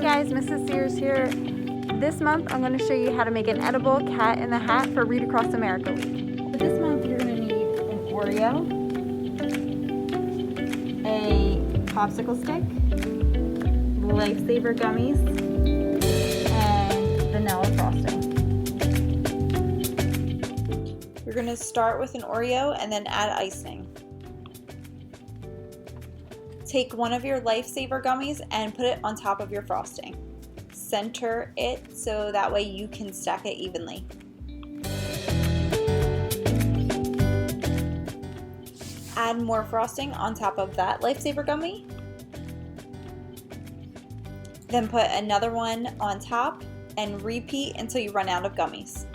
guys, Mrs. Sears here. This month I'm going to show you how to make an edible cat in the hat for Read Across America Week. For this month you're going to need an Oreo, a popsicle stick, Lifesaver gummies, and vanilla frosting. You're going to start with an Oreo and then add icing. Take one of your Lifesaver gummies and put it on top of your frosting. Center it so that way you can stack it evenly. Add more frosting on top of that Lifesaver gummy. Then put another one on top and repeat until you run out of gummies.